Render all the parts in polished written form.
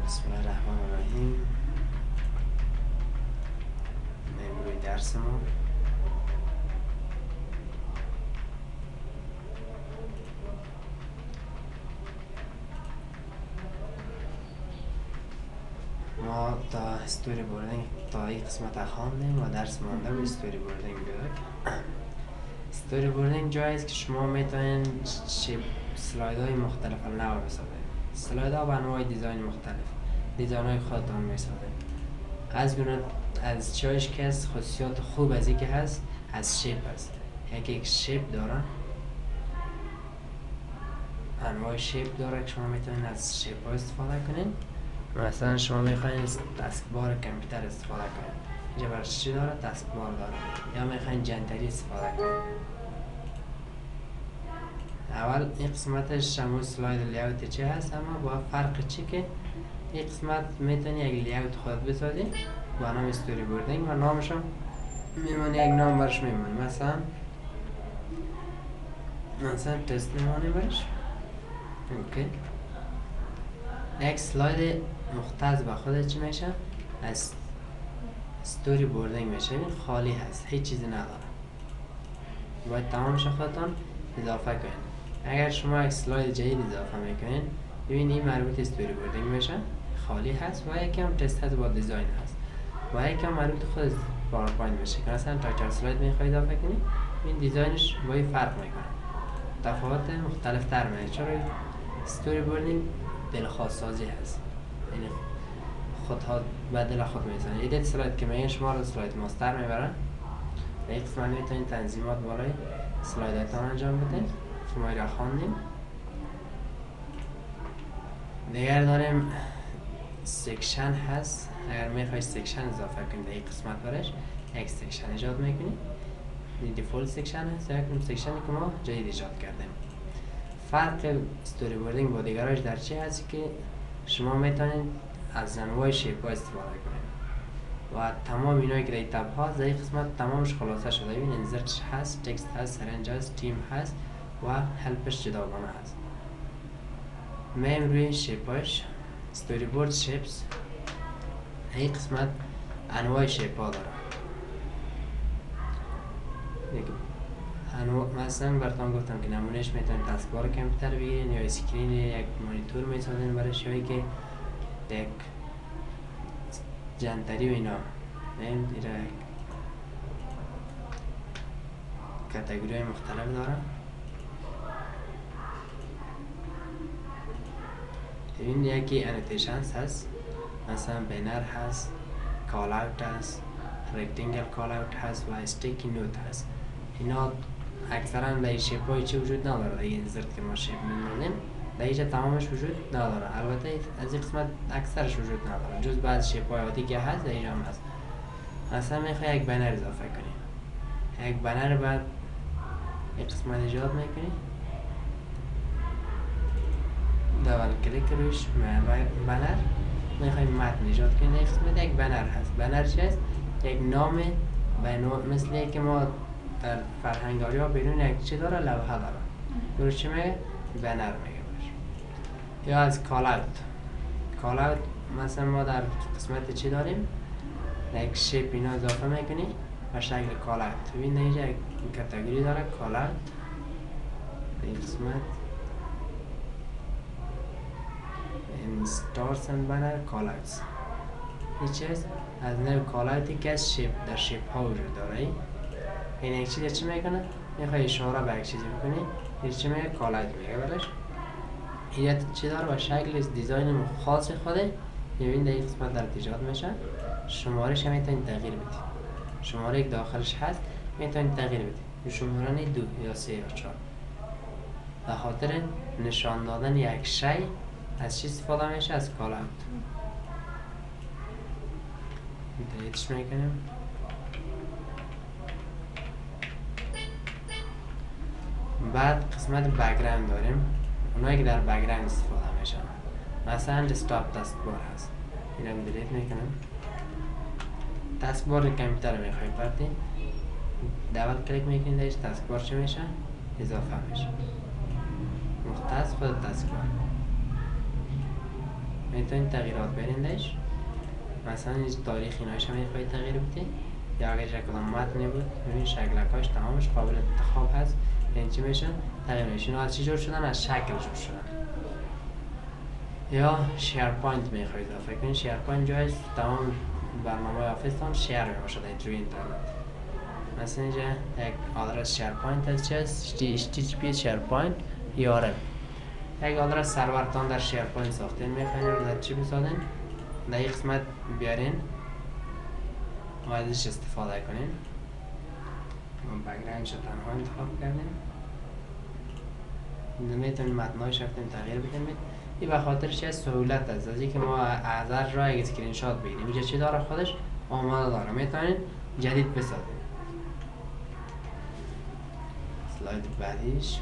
بسم الله الرحمن الرحیم. روی درس ما تا استوری بردنگ تا این قسمت خواندیم و درس مانده و استوری بردنگ بیاد. استوری بردنگ جایی است که شما میتونین اسلاید های مختلف نوع بسازید. اسلاید ها به انواع دیزاین مختلف، دیزاین های خودتان میسازید. از جایش که از خصوصیات خوب از این که هست از شیپ هست. یک شیپ داره، انواع شیپ داره که شما میتونید از شیپ ها استفاده کنید. مثلا شما میخواین تسکبار کامپیوتر استفاده کنید، اینجا برش چی داره؟ تسکبار داره. یا میخواین جنتری استفاده کنید. اول این قسمتش همون اسلاید لیاوت چی هست، اما با فرق چی که این قسمت میتونی یک لیاوت خود بسازی با نام استوری بردنگ و نامش هم میمونه، یک نام برش میمونه. مثلا تست میمونه برش. اوکی. یک سلاید مختص به خود چی میشه؟ از استوری بردنگ میشه. این خالی هست، هیچ چیزی نداره. باید تمامش خودتان اضافه کنید. اگر شما یک سلاید جدید اضافه میکنین، ببین این مربوط استوری بردنگ میشه، خالی هست و یکم تست هست با دیزاین هست و یکم مربوط خود پاورپاینت میشه که مثلا تا 4 سلاید میخواید اضافه کنید، این دیزاینش با این فرق میکنه، تفاوت مختلف تر میشه. چرا استوری بردنگ دلخواست سازی هست، یعنی خودها به دل خود میزنن. ایدیت سلاید که میگن شما رو سلاید ماستر میبرن و این قسمت میتونید تنظیمات بالای سلایدتان انجام بدین. شما را خواندیم. دیگر داریم سکشن هست. اگر میخواید سکشن اضافه کنید این قسمت برش یک سکشن ایجاد میکنید. این دیفولت سکشن هست، یک سکشنی که ما جدید ایجاد کردیم. فرق استوری بردنگ با دیگرش در چی هست که شما میتونید از انواع شیپ ها استفاده کنید و تمام اینایی که در تب ها این قسمت تمامش خلاصه شده. ببین انزرت هست، تکست هست، سرنج هست، تیم هست و هلپش جداولانه هست. میم روی شیپاش استوری بورد شیپس، این قسمت انواع شیپ ها داره. مثلا براتون گفتم که نمونهش میتونید تسکبار کامپیوتر بگیرین یا اسکرین یک مانیتور میسازین برای شوی که یک جنتری و اینا نیم دیره کاتگوری های مختلف داره. این یکی انوتیشنز هست، مثلا بینر هست، کال اوت هست، رکتینگل کال اوت هست و استیکی نوت هست. اینا اکثرا در شیپ های چی وجود نداره. در این انزرت که ما شیپ میمونیم در اینجا تمامش وجود نداره. البته از این قسمت اکثرش وجود نداره، جز بعض شیپ های عادی که هست در اینجا هم هست. مثلا میخوای یک بنر اضافه کنی، یک بنر بعد یک قسمت ایجاد میکنی، دبل کلیک روش بنر میخوای متن ایجاد کنی. یک قسمت یک بنر هست. بنر چی هست؟ یک نام مثل که ما در فرهنگاری ها بیرون یک چی داره؟ لوحه داره. درست چی میگه؟ بنر میگه باش. یا از کال اوت. کال اوت مثلا ما در قسمت چی داریم؟ یک شیپ اینا اضافه میکنی و شکل کال اوت. ببین اینجا یک کاتگوری داره کال اوت. این قسمت stars and banner call outs. این چیز از نوع کال اوتی که از شیپ در شیپ ها وجود داره. این یک چیز چی میکنه؟ میخوای اشاره به یک چیزی بکنی، این چی میگه؟ کال اوت میگه بلش. این چی داره؟ و شکل دیزاین خاص خوده. ببین در این قسمت در ایجاد میشه. شمارش هم میتونید تغییر بدید. شماره یک داخلش هست میتونید تغییر بدید. شماره 2 یا 3 یا 4. به خاطر نشان دادن یک شی از چی استفاده میشه؟ از کال اوت. دیلیتش میکنیم. بعد قسمت بک‌گراند داریم، اونایی که در بک‌گراند استفاده میشن. مثلا دسکتاپ تسکبار هست، این هم دیلیت میکنم. تسکبار کامپیوتر میخواید بردین، دبل کلیک میکنید درش، تسکبار چی میشه؟ اضافه میشه. مختص خود تسکبار. میتونید تغییرات برندش، مثلا این تاریخ ایناش هم میخواید تغییر بدید، یا اگر شکل متنی بود ببین شکلکاش تمامش قابل انتخاب هست، این چی میشن؟ تغییر میشن. از چی جور شدن؟ از شکل جور شدن. یا شیرپاینت میخواید اضافه کنید. شیرپاینت جای تمام برنامه آفیستان شیر میباشد روی اینترنت. مثلا اینجا یک آدرس شیرپاینت هست، چی هست؟ HTTP شیرپاینت URL. یک آدرس سرورتان در شیرپاینت ساختین میخواین در چی بسازین؟ در این قسمت بیارین و ازش استفاده کنین. بک‌گراندش رو تنها انتخاب کردیم. میتونید متنوع شفتیم تغییر بدیم. این به خاطر چه سهولت است، از اینکه ما از هر جای یک اسکرین شات بگیریم. اینجا چی داره؟ خودش آماده داره، میتونید جدید بسازید. اسلاید بعدیش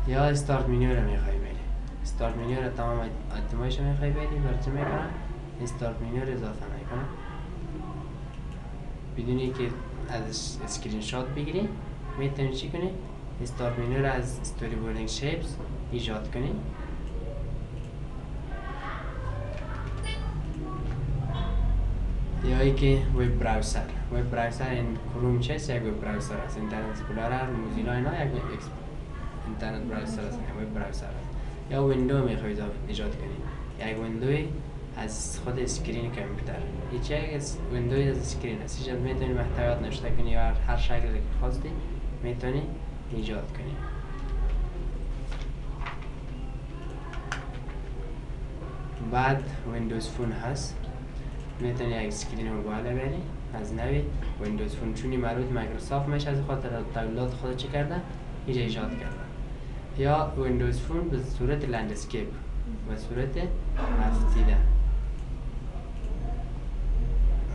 یا استارت منیو رو میخوای بری. استارت منیو رو تمام آیتمایش رو میخوای بری، برچه میکنم استارت منیو رو اضافه میکنم بدون اینکه از اسکرین شات بگیری. میتونید چی کنی؟ استارت منیو رو از استوری بوردینگ شیپس ایجاد کنی. یا ای که وب براوزر. وب براوزر این کروم چیست؟ یک وب براوزر است. اینترنت اکسپلورر، موزیلا اینا یک اینترنت براوزر است، وب براوزر است. یا ویندو میخواید ایجاد کنید. یک ویندوی از خود اسکرین کامپیوتر. هیچ یک ویندوی از اسکرین است. اینجا میتونید محتویات نوشته کنید یا هر شکلی که خواستید میتونید ایجاد کنید. بعد ویندوز فون هست. میتونی یک اسکرین موبایل بری از نوی ویندوز فون، چونی مربوط مایکروسافت میشه، از خاطر تولید خود چی کرده؟ اینجا ایجاد کرده. یا ویندوز فون به صورت لندسکیپ، به صورت هفتیده.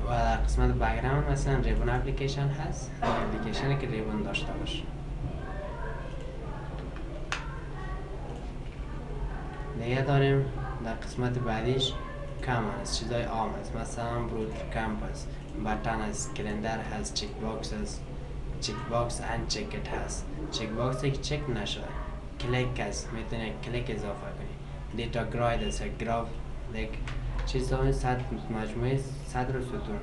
و در قسمت بک‌گراند مثلا ریبون اپلیکیشن هست، اپلیکیشنی که ریبون داشته باشه. دیگه داریم در قسمت بعدیش کم هست، چیزای عام هست، مثلا برود کمپ هست، بطن هست، کلندر هست، چک باکس هست، چک باکس اند چکت هست. چک باکس که چک نشده، کلیک هست، میتونه کلیک اضافه کنی. دیتا گراید هست، گراف دیک چیز داریم، صد مجموعه صدر و ستون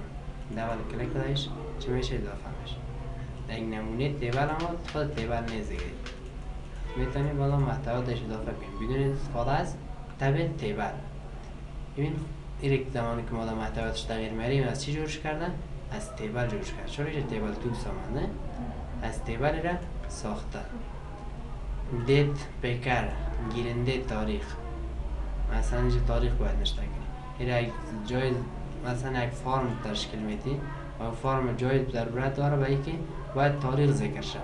دول کلیک دایش چی میشه؟ اضافه میشه. در یک نمونه تیبل اما خود تیبل نیزگیرید، میتونی بالا محتویاتش اضافه کنی بدون استفاده از تب تیبل. ببین این زمانی که ما در محتویاتش تغییر میاریم از چی جورش کردن؟ از تیبل جورش کرد. چرا اینجا تیبل طول سامانه؟ از تیبل را ساخته. دیت پیکر، گیرنده تاریخ، مثلا اینجا تاریخ باید نشته کنی. این جای مثلا یک فارم تشکیل میدی و فارم جای ضرورت داره به اینکه باید تاریخ ذکر شد.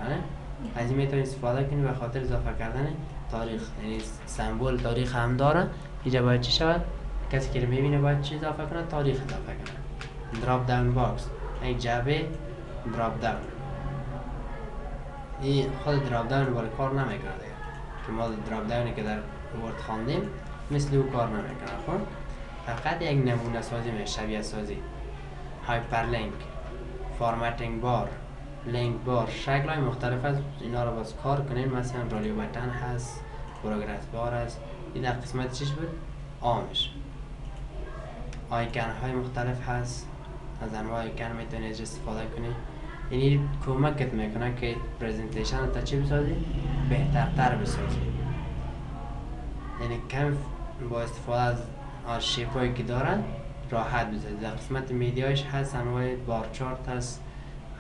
از این میتونی استفاده کنی به خاطر اضافه کردن تاریخ، یعنی سمبل تاریخ هم داره. اینجا باید چی شود؟ کسی که میبینه باید چی اضافه کنه؟ تاریخ اضافه کنه. دراپ داون باکس، یک جعبه دراپ داون. این خود دراپ داون برای کار نمیکنه دیگه، که ما دراپ داونی که در ورد خواندیم مثل او کار نمیکنه. خب فقط یک نمونه سازی میشه، شبیه سازی. هایپرلینک، فارمتینگ بار، لینک بار، شکل های مختلف از اینا رو باز کار کنیم. مثلا رادیو بتن هست، پروگرس بار هست. این در قسمت چیش بود؟ عامش. آیکن های مختلف هست، از انواع آیکن میتونید استفاده کنید. یعنی کمکت میکنه که پریزنتیشن تا چی بسازی؟ بهترتر بسازی. یعنی کم با استفاده از شیپ هایی که دارن راحت بسازی. در قسمت میدیایش هست انواع بار چارت هست،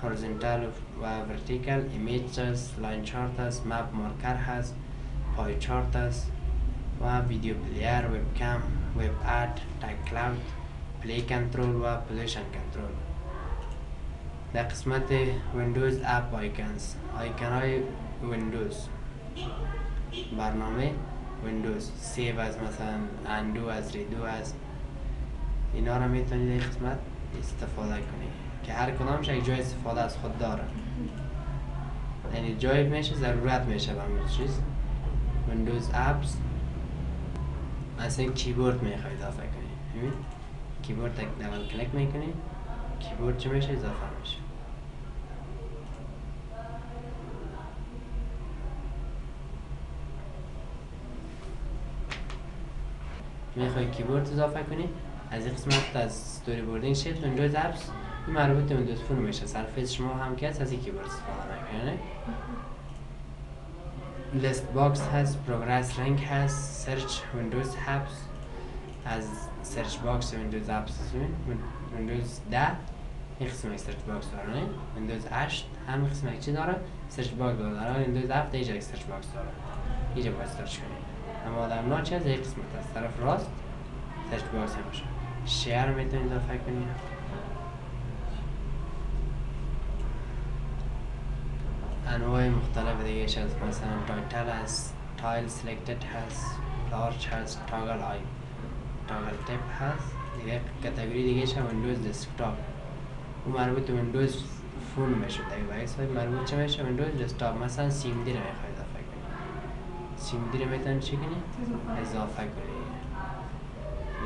هورزنتال و ورتیکال، ایمیج هست، لاین چارت هست، مپ مارکر هست، پای چارت هست و ویدیو پلیر، وب کم، وب اد، تگ کلاود، پلی کنترل و پوزیشن کنترل. در قسمت ویندوز اپ آیکنز، آیکن های ویندوز، برنامه ویندوز، سیو از مثلا اندو از ریدو از اینا رو میتونید در قسمت استفاده کنید که هر کدامش یک جای استفاده از خود داره. یعنی جای میشه ضرورت میشه به همون چیز. ویندوز اپس مثلا کیبورد میخواید اضافه کنید، ببین کیبورد یک دبل کلیک میکنید، کیبورد چه میشه؟ اضافه میشه. میخوای کیبورد اضافه کنی، از این قسمت از استوری بوردینگ شیپ ویندوز اپس این مربوط به ویندوز فون میشه. سرفیس شما هم که از این کیبورد استفاده میکنه. لیست باکس هست، پروگرس رنگ هست، سرچ ویندوز اپس، از سرچ باکس ویندوز اپس ویندوز 10 این قسمت سرچ باکس داره. ویندوز 8 هم قسمت چی داره؟ سرچ باکس داره. ویندوز 7 اینجا سرچ باکس داره، اینجا باید سرچ کنی. اما در ما چه از این قسمت از طرف راست سرچ باکس هم باشه. شیر میتونید اضافه کنید. انواع مختلف دیگه هست، مثلا تایتل هست، تایل سلکتد هست، لارج هست، تاگل تپ هست. دیگه کاتگوری دیگه هست ویندوز دسکتاپ، اون مربوط به ویندوز فون میشه. دیگه باعث مربوط چه میشه؟ ویندوز دسکتاپ. مثلا سیم دی رو میخواید اضافه کنید، سیم دی رو میتونید چی کنید؟ اضافه کنید.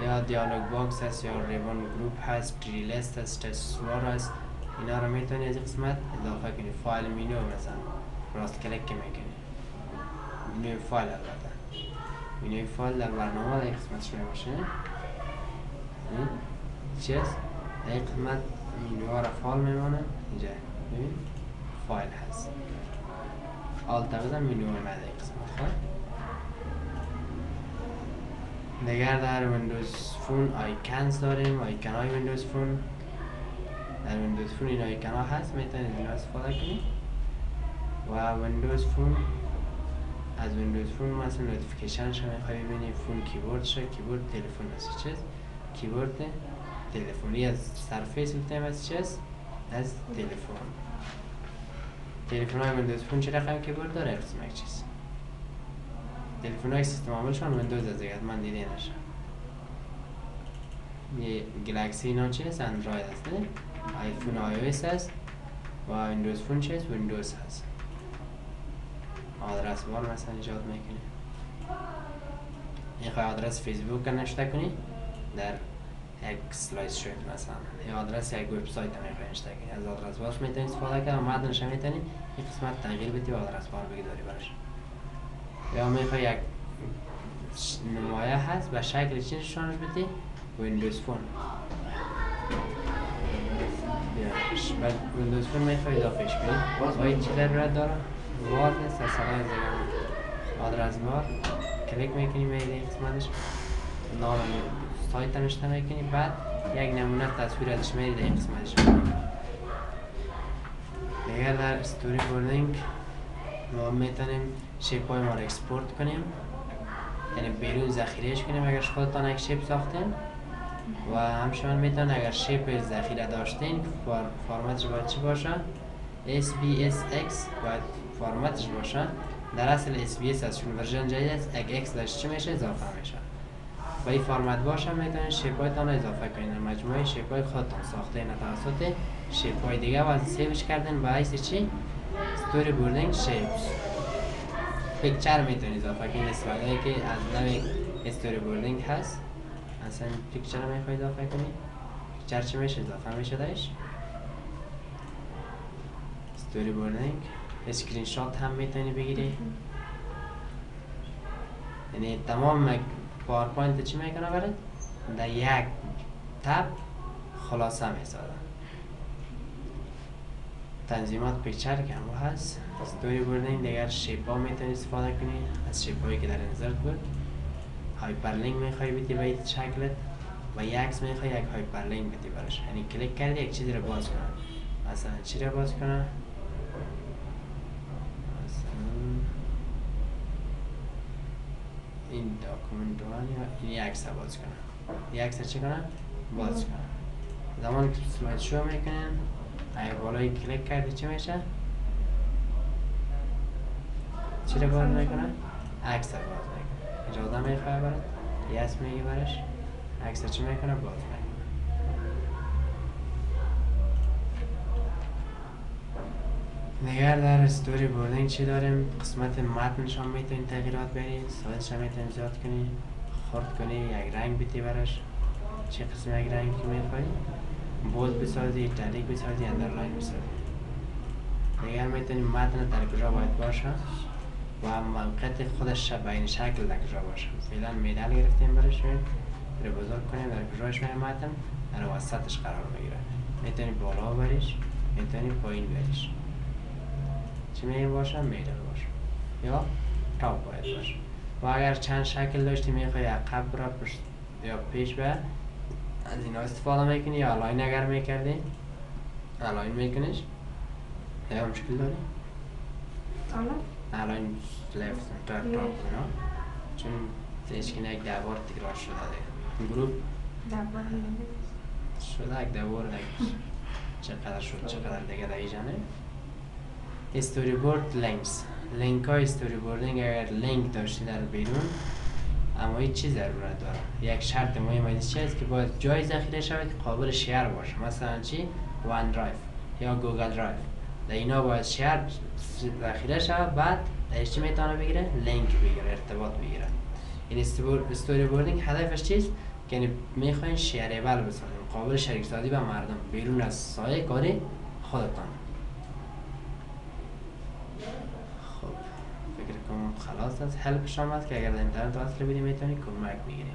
یا دیالوگ باکس هست، یا ریبون گروپ هست، پلیلیست هست، تصاویر هست، اینا رو میتونی از این قسمت اضافه کنی. فایل مینو مثلا راست کلیک که میکنی مینوی فایل، البته مینوی فایل در برنامه در این قسمت شما باشه. چیز در این قسمت مینوها را فایل میمانه. اینجا ببین فایل هست، آلت بزن مینو میمانه در این قسمت. خواهد دیگر در ویندوز فون آیکنز داریم، آیکن های ویندوز فون. در ویندوز فون این آیکن ها هست، میتونید این استفاده کنید. و ویندوز فون، از ویندوز فون مثلا نوتیفیکیشن شما میخوای ببینید فون کیبورد شه، کیبورد تلفن هست. چیز کیبورد تلفنی از سرفیس میتونیم از چیز از تلفن. تلفن های ویندوز فون چه رقم کیبورد داره؟ قسم یک چیز. تلفن های سیستم عاملشان ویندوز از دیگه من دیده نشم. یه گلکسی اینا چی هست؟ اندروید هست نه؟ آیفون آی او اس هست و ویندوز فون چی هست؟ ویندوز هست. آدرس بار مثلا ایجاد میکنی. میخوای آدرس فیسبوک نشته کنی در یک اسلاید شد مثلا، یا آدرس یک وبسایت هم میخوای نشته کنی، از آدرس بارش میتونی استفاده کنی و متنش هم میتونی این قسمت تغییر بدی و آدرس بار بگذاری براش. یا میخوای یک نمایه هست و شکل چی نشانش بدی؟ ویندوز فون. بعد ویندوز فون میخوای اضافهش کنی. باید چی ضرورت داره؟ وارد است، از سرای زیگه آدرس بار کلیک میکنی میدی این قسمتش، نام سایت نشته میکنی، بعد یک نمونه تصویر ازش میدی این قسمتش. دیگر در استوری بوردینگ ما میتونیم شیپ های ما رو اکسپورت کنیم، یعنی بیرون ذخیرهش کنیم اگر خودتان یک شیپ ساختین، و همچنان میتونن اگر شیپ ذخیره داشتین فرمتش باید چی باشه؟ SBSX باید فرمتش باشه. در اصل SBS هست چون ورژن جدید است، اگه X داشت چی میشه؟ اضافه میشه. با این فرمت باشه میتونین شیپ هایتان اضافه کنین. مجموعه شیپ های خودتان ساختین توسط شیپ های دیگه و سیوش کردین با حیث چی؟ استوری بوردینگ شیپس. پیکچر میتونین اضافه کنین، اسلایدهایی که از نوع استوری بوردینگ هست. مثلا پیکچر رو میخوای اضافه کنی، پیکچر چی میشه؟ اضافه میشه درش. استوری بوردینگ اسکرین شات هم میتونی بگیری، یعنی تمام پاورپاینت چی میکنه برات؟ در یک تب خلاصه میسازه. تنظیمات پیکچر که هم هست. استوری بوردینگ دیگر شیپ ها میتونی استفاده کنی، از شیپ هایی که در نظرت بود. هایپرلینک میخوای بدی به این شکلت و یک عکس میخوای یک هایپرلینک بدی براش، یعنی کلیک کردی یک چیزی رو باز کنه. مثلا چی رو باز کنه؟ مثلا این داکومنت دوانی این یک عکس رو باز کنه. این عکس رو چی کنه؟ باز کنه. زمان که اسلاید شو میکنن اگه بالایی کلیک کردی چی میشه؟ چی رو باز میکنه؟ عکس رو باز میکنه. اجازه میخواه برات؟ یس میگی برش، عکس چی میکنه؟ باز میکنه. دیگر در استوری بوردینگ چی داریم؟ قسمت متنش هم میتونید تغییرات برید، سایزش هم میتونید زیاد کنی، خرد کنی، یک رنگ بیتی برش. چی قسم یک رنگ که میخوایی؟ بولد بسازی، ایتالیک بسازی، اندرلاین بسازی. دیگر میتونیم متن در کجا باید باشه و موقعیت خودش بین شکل دکجا باشه. فعلا میدل گرفتیم برش رو بزرگ کنیم در کجاش متن در وسطش قرار بگیره. میتونی بالا بریش، میتونی پایین بریش. چی میگه باشه؟ میدل باشه یا تاپ باید باشه. و اگر چند شکل داشتی میخوای عقب را پشت یا پیش به از اینا استفاده میکنی یا الاین اگر میکردی الاین میکنیش یا مشکل داری؟ الاین لفت تا تاپ اینا چون تشکیل یک دوار تکرار شده دیگه گروپ شده یک دوار دیگه چقدر شد چقدر دیگه دیگه جانه. استوری بورد لینکس، لینک های استوری بوردینگ اگر لینک داشتی در بیرون اما هیچ چی ضرورت داره. یک شرط مهم از چی است که باید جای ذخیره شود که قابل شیر باشه. مثلا چی؟ وان درایو یا گوگل درایو. در اینا باید شیر ذخیره شود، بعد درش چی میتونه بگیره؟ لینک بگیره، ارتباط بگیره. این استوری بوردینگ هدفش چیست؟ که یعنی میخواین شیریبل بسازیم، قابل شریک سازی به مردم بیرون از سایه کاری خودتان. خب فکر کنم خلاص است. هلپش هم هست که اگر در اینترنت وصل بدی میتونی کمک بگیری.